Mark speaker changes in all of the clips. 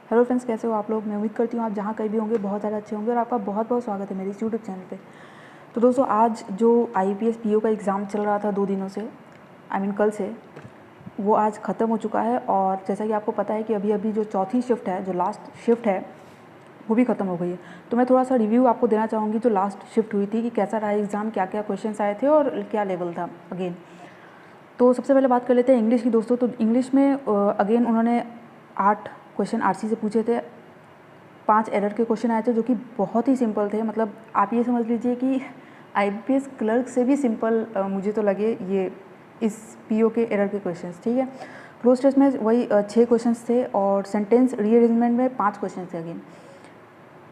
Speaker 1: Hello friends, कैसे हो आप लोग। मैं उम्मीद करती हूँ आप जहाँ कहीं भी होंगे बहुत ज़्यादा अच्छे होंगे और आपका बहुत बहुत स्वागत है मेरे इस यूट्यूब चैनल पे। तो दोस्तों, आज जो IPS PO का एग्ज़ाम चल रहा था 2 दिनों से, कल से, वो आज ख़त्म हो चुका है। और जैसा कि आपको पता है कि अभी अभी जो चौथी शिफ्ट है, जो लास्ट शिफ्ट है, वो भी ख़त्म हो गई है। तो मैं थोड़ा सा रिव्यू आपको देना चाहूँगी जो लास्ट शिफ्ट हुई थी कि कैसा रहा एग्ज़ाम, क्या क्या क्वेश्चन आए थे और क्या लेवल था अगेन। तो सबसे पहले बात कर लेते हैं इंग्लिश की दोस्तों। तो इंग्लिश में अगेन उन्होंने 8 क्वेश्चन RC से पूछे थे। 5 एरर के क्वेश्चन आए थे जो कि बहुत ही सिंपल थे। मतलब आप ये समझ लीजिए कि IPS क्लर्क से भी सिंपल मुझे तो लगे ये इस PO के एरर के क्वेश्चंस। ठीक है, क्लोज टेस्ट में वही 6 क्वेश्चंस थे और सेंटेंस रीअरेंजमेंट में 5 क्वेश्चन थे अगेन।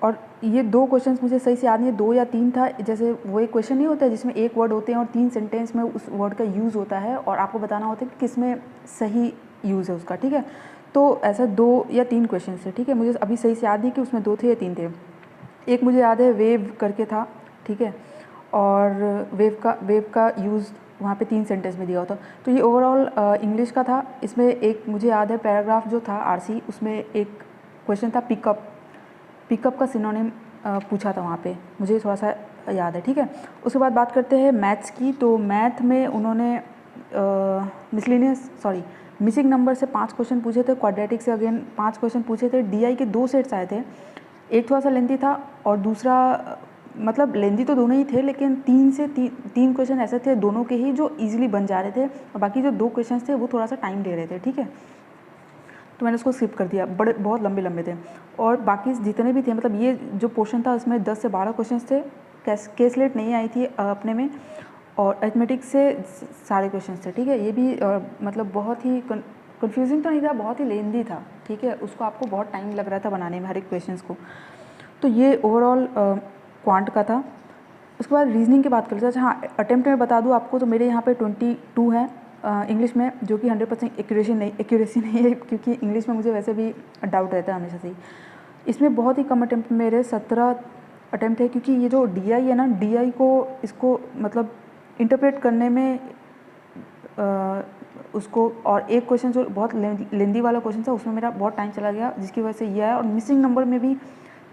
Speaker 1: और ये 2 क्वेश्चंस मुझे सही से याद नहीं है, 2 या 3 था। जैसे वो एक क्वेश्चन नहीं होता है जिसमें एक वर्ड होते हैं और 3 सेंटेंस में उस वर्ड का यूज़ होता है और आपको बताना होता है कि किस में सही यूज़ है उसका। ठीक है, तो ऐसा 2 या 3 क्वेश्चन थे। ठीक है, मुझे अभी सही से याद नहीं कि उसमें 2 थे या 3 थे। एक मुझे याद है वेव करके था। ठीक है, और वेव का यूज़ वहाँ पे 3 सेंटेंस में दिया होता। तो ये ओवरऑल इंग्लिश का था। इसमें एक मुझे याद है पैराग्राफ जो था RC, उसमें एक क्वेश्चन था पिकअप का सिनोनिम पूछा था वहाँ पे, मुझे थोड़ा सा याद है। ठीक है, उसके बाद बात करते हैं मैथ्स की। तो मैथ में उन्होंने मिसिंग नंबर से 5 क्वेश्चन पूछे थे। क्वाड्रेटिक से अगेन 5 क्वेश्चन पूछे थे। DI के 2 सेट्स आए थे, एक थोड़ा सा लेंथी था और दूसरा मतलब लेंथी तो दोनों ही थे, लेकिन 3 क्वेश्चन ऐसे थे दोनों के ही जो ईजिली बन जा रहे थे और बाकी जो 2 क्वेश्चन थे वो थोड़ा सा टाइम ले रहे थे। ठीक है, तो मैंने उसको स्किप कर दिया, बहुत लंबे लंबे थे। और बाकी जितने भी थे, मतलब ये जो पोर्शन था उसमें 10 से 12 क्वेश्चन थे। केसलेट नहीं आई थी अपने में, और अरिथमेटिक से सारे क्वेश्चन थे। ठीक है, ये भी मतलब बहुत ही कन्फ्यूजिंग तो नहीं था, बहुत ही लेंदी था। ठीक है, उसको आपको बहुत टाइम लग रहा था बनाने में हर एक क्वेश्चन को। तो ये ओवरऑल क्वांट का था। उसके बाद रीजनिंग की बात कर लेते हैं। अच्छा हाँ, अटेम्प्ट में बता दूँ आपको, तो मेरे यहाँ पे 22 है इंग्लिश में, जो कि 100% एक्यूरेसी नहीं है, क्योंकि इंग्लिश में मुझे वैसे भी डाउट रहता है हमेशा से ही। इसमें बहुत ही कम अटेम्प्ट, मेरे 17 अटेम्प्ट है, क्योंकि ये जो DI है ना, DI को इसको मतलब इंटरप्रेट करने में उसको, और एक क्वेश्चन जो बहुत लेंदी वाला क्वेश्चन था उसमें मेरा बहुत टाइम चला गया, जिसकी वजह से यह है। और मिसिंग नंबर में भी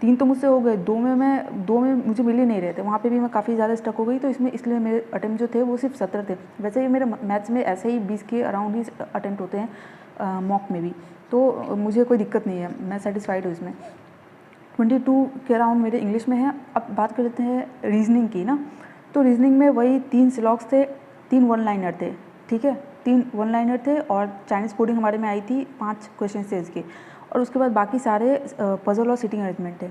Speaker 1: 3 तो मुझसे हो गए, 2 में मुझे मिल ही नहीं रहे थे, वहाँ पे भी मैं काफ़ी ज़्यादा स्टक हो गई। तो इसमें इसलिए मेरे अटेम्प्ट जो थे वो सिर्फ 17 थे। वैसे ही मेरे मैथ्स में ऐसे ही 20 के अराउंड ही अटेम्प्ट होते हैं मॉक में भी, तो मुझे कोई दिक्कत नहीं है, मैं सेटिस्फाइड हूँ इसमें। 22 के अराउंड मेरे इंग्लिश में है। अब बात कर लेते हैं रीजनिंग की ना। तो रीजनिंग में वही 3 सिलॉक्स थे, 3 वन लाइनर थे। ठीक है, 3 वन लाइनर थे और चाइनीज़ कोडिंग हमारे में आई थी, 5 क्वेश्चन थे इसके। और उसके बाद बाकी सारे पजल और सिटिंग अरेंजमेंट थे।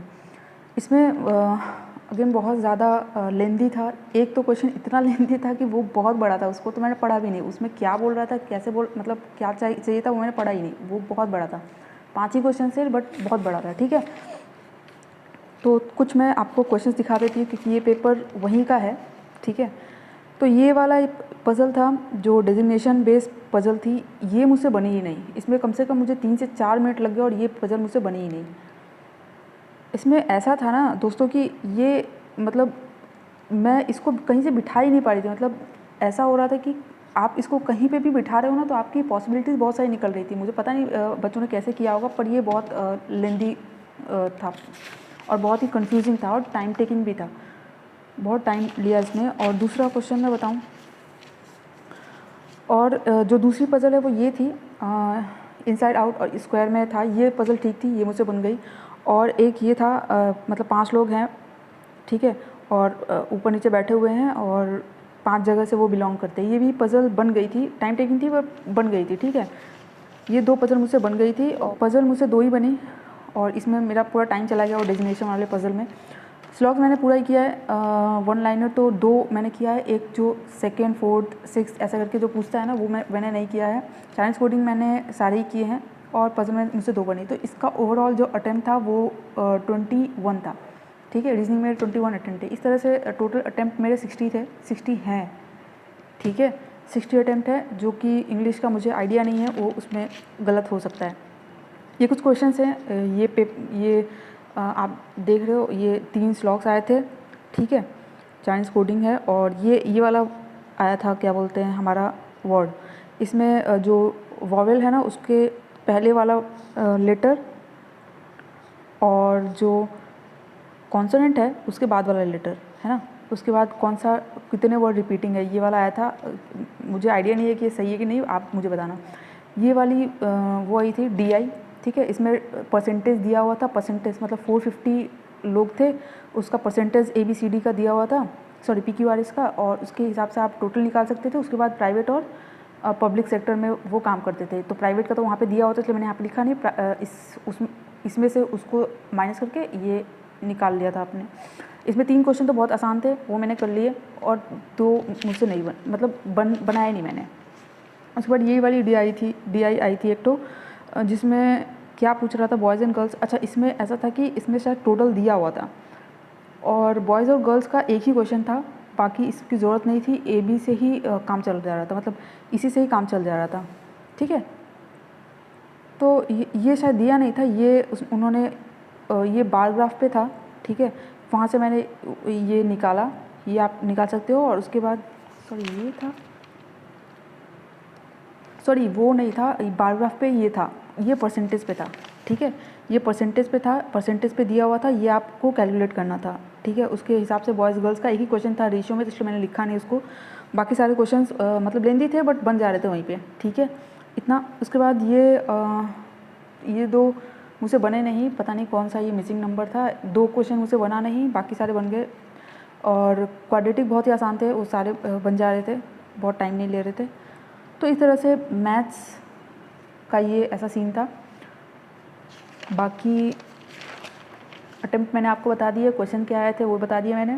Speaker 1: इसमें अगेन बहुत ज़्यादा लेंदी था। एक तो क्वेश्चन इतना लेंदी था कि वो बहुत बड़ा था, उसको तो मैंने पढ़ा भी नहीं। उसमें क्या बोल रहा था, कैसे मतलब क्या चाहिए था, वो मैंने पढ़ा ही नहीं, वो बहुत बड़ा था। 5 ही क्वेश्चन थे बट बहुत बड़ा था। ठीक है, तो कुछ मैं आपको क्वेश्चंस दिखा देती हूँ क्योंकि ये पेपर वहीं का है। ठीक है, तो ये वाला एक पज़ल था जो डेजिग्नेशन बेस्ड पज़ल थी, ये मुझसे बनी ही नहीं। इसमें कम से कम मुझे 3 से 4 मिनट लग गए और ये पज़ल मुझसे बनी ही नहीं। इसमें ऐसा था ना दोस्तों कि ये मतलब मैं इसको कहीं से बिठा ही नहीं पा रही थी। मतलब ऐसा हो रहा था कि आप इसको कहीं पे भी बिठा रहे हो ना, तो आपकी पॉसिबिलिटीज़ बहुत सारी निकल रही थी। मुझे पता नहीं बच्चों ने कैसे किया होगा, पर ये बहुत लेंदी था और बहुत ही कंफ्यूजिंग था और टाइम टेकिंग भी था, बहुत टाइम लिया इसमें। और दूसरा क्वेश्चन मैं बताऊं, और जो दूसरी पज़ल है वो ये थी, इनसाइड आउट और स्क्वायर में था। ये पज़ल ठीक थी, ये मुझसे बन गई। और एक ये था मतलब 5 लोग हैं, ठीक है, और ऊपर नीचे बैठे हुए हैं और 5 जगह से वो बिलोंग करते हैं। ये भी पज़ल बन गई थी, टाइम टेकिंग थी पर बन गई थी। ठीक है, ये 2 पज़ल मुझसे बन गई थी और पज़ल मुझसे 2 ही बनी और इसमें मेरा पूरा टाइम चला गया। और डेजिग्नेशन वाले पज़ल में स्लॉग्स मैंने पूरा ही किया है। वन लाइनर तो 2 मैंने किया है, एक जो सेकेंड, फोर्थ, सिक्स्थ ऐसा करके जो पूछता है ना, वो मैंने नहीं किया है। चाइनीज़ कोडिंग मैंने सारे ही किए हैं और पज़ल में मुझसे 2 बनी। तो इसका ओवरऑल जो अटैम्प्ट था वो 21 था। ठीक है, रीजनिंग में 21 अटैम्प्ट है। इस तरह से टोटल अटैम्प्ट मेरे 60 थे, 60 हैं। ठीक है, 60 अटैम्प्ट है, जो कि इंग्लिश का मुझे आइडिया नहीं है, वो उसमें गलत हो सकता है। ये कुछ क्वेश्चंस हैं, ये आप देख रहे हो, ये 3 स्लॉग्स आए थे। ठीक है, चाइनीज़ कोडिंग है और ये वाला आया था, क्या बोलते हैं, हमारा वर्ड। इसमें जो वॉवेल है ना, उसके पहले वाला लेटर और जो कॉन्सोनेंट है उसके बाद वाला लेटर है ना, उसके बाद कौन सा कितने वर्ड रिपीटिंग है, ये वाला आया था। मुझे आइडिया नहीं है कि ये सही है कि नहीं, आप मुझे बताना। ये वाली वो आई थी DI, ठीक है। इसमें परसेंटेज दिया हुआ था, परसेंटेज मतलब 450 लोग थे, उसका परसेंटेज ABCD का दिया हुआ था, सॉरी PQRS का, और उसके हिसाब से आप टोटल निकाल सकते थे। उसके बाद प्राइवेट और पब्लिक सेक्टर में वो काम करते थे, तो प्राइवेट का तो वहाँ पे दिया होता है, इसलिए मैंने यहाँ पे लिखा नहीं। इसमें से उसको माइनस करके ये निकाल लिया था आपने। इसमें 3 क्वेश्चन तो बहुत आसान थे, वो मैंने कर लिए, और 2 मुझसे नहीं बनाया नहीं मैंने। उसके बाद ये वाली DI आई थी एक तो, जिसमें क्या पूछ रहा था, बॉयज़ एंड गर्ल्स। अच्छा, इसमें ऐसा था कि इसमें शायद टोटल दिया हुआ था, और बॉयज़ और गर्ल्स का एक ही क्वेश्चन था, बाकी इसकी ज़रूरत नहीं थी। AB से ही काम चल जा रहा था, मतलब इसी से ही काम चल जा रहा था, ठीक है। तो ये शायद दिया नहीं था, ये उन्होंने ये बार ग्राफ पे था, ठीक है। वहाँ से मैंने ये निकाला, ये आप निकाल सकते हो। और उसके बाद सॉरी ये था, सॉरी वो नहीं था, बार ग्राफ पे ये था, ये परसेंटेज पे था, ठीक है। ये परसेंटेज पे था, परसेंटेज पे दिया हुआ था, ये आपको कैलकुलेट करना था, ठीक है। उसके हिसाब से बॉयज़ गर्ल्स का एक ही क्वेश्चन था रेशियो में, तो इसलिए मैंने लिखा नहीं उसको। बाकी सारे क्वेश्चंस मतलब लेंदी थे, बट बन जा रहे थे वहीं पे, ठीक है, इतना। उसके बाद ये 2 मुझसे बने नहीं, पता नहीं कौन सा ये मिसिंग नंबर था। 2 क्वेश्चन मुझसे बना नहीं, बाकी सारे बन गए। और क्वाड्रेटिक बहुत ही आसान थे, वो सारे बन जा रहे थे, बहुत टाइम नहीं ले रहे थे। तो इस तरह से मैथ्स का ये ऐसा सीन था। बाकी अटेम्प्ट मैंने आपको बता दिए, क्वेश्चन क्या आए थे वो बता दिए मैंने।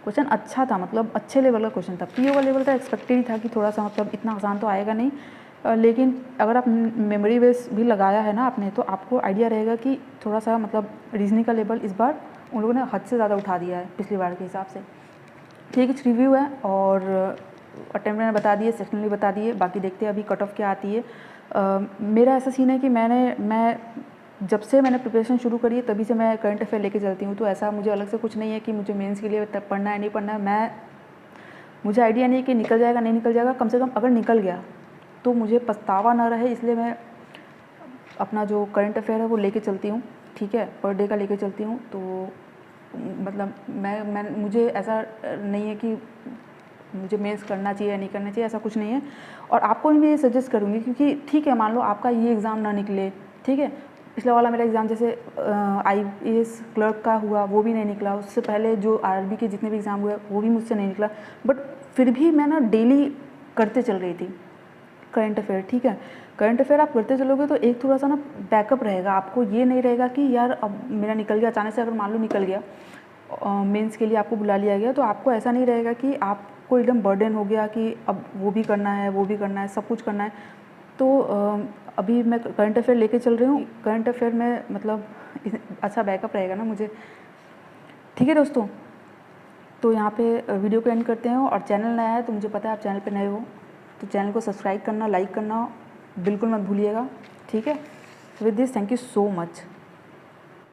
Speaker 1: क्वेश्चन अच्छा था, मतलब अच्छे लेवल का क्वेश्चन था। PO का लेवल था, एक्सपेक्टेड ही था कि थोड़ा सा मतलब इतना आसान तो आएगा नहीं, लेकिन अगर आप मेमोरी बेस भी लगाया है ना आपने, तो आपको आइडिया रहेगा कि थोड़ा सा मतलब रीजनिंग का लेवल इस बार उन लोगों ने हद से ज़्यादा उठा दिया है पिछली बार के हिसाब से। ठीक है, रिव्यू है, और अटेम्प्ट मैंने बता दिए, सेक्शनली बता दिए। बाकी देखते हैं अभी कट ऑफ क्या आती है। मेरा ऐसा सीन है कि मैं जब से मैंने प्रिपरेशन शुरू करी है तभी से मैं करंट अफेयर लेके चलती हूँ, तो ऐसा मुझे अलग से कुछ नहीं है कि मुझे मेंस के लिए पढ़ना है नहीं पढ़ना है। मुझे आइडिया नहीं है कि निकल जाएगा नहीं निकल जाएगा, कम से कम अगर निकल गया तो मुझे पछतावा ना रहे, इसलिए मैं अपना जो करंट अफेयर है वो लेके चलती हूँ, ठीक है, पर डे का लेके चलती हूँ। तो मतलब मुझे ऐसा नहीं है कि मुझे मेंस करना चाहिए या नहीं करना चाहिए, ऐसा कुछ नहीं है। और आपको भी मैं ये सजेस्ट करूँगी, क्योंकि ठीक है, मान लो आपका ये एग्ज़ाम ना निकले, ठीक है, पिछला वाला मेरा एग्ज़ाम जैसे IAS क्लर्क का हुआ वो भी नहीं निकला, उससे पहले जो RRB के जितने भी एग्ज़ाम हुए वो भी मुझसे नहीं निकला, बट फिर भी मैं ना डेली करते चल रही थी करंट अफेयर, ठीक है। करंट अफेयर आप करते चलोगे तो एक थोड़ा सा ना बैकअप रहेगा, आपको ये नहीं रहेगा कि यार अब मेरा निकल गया अचानक से, अगर मान लो निकल गया मेंस के लिए आपको बुला लिया गया, तो आपको ऐसा नहीं रहेगा कि आपको एकदम बर्डन हो गया कि अब वो भी करना है वो भी करना है, सब कुछ करना है। तो अभी मैं करंट अफेयर लेके चल रही हूँ, करंट अफेयर में मतलब अच्छा बैकअप रहेगा ना मुझे, ठीक है दोस्तों। तो यहाँ पे वीडियो को एंड करते हैं, और चैनल नया है तो मुझे पता है आप चैनल पे नए हो, तो चैनल को सब्सक्राइब करना, लाइक करना बिल्कुल मत भूलिएगा, ठीक है। With this thank you so much.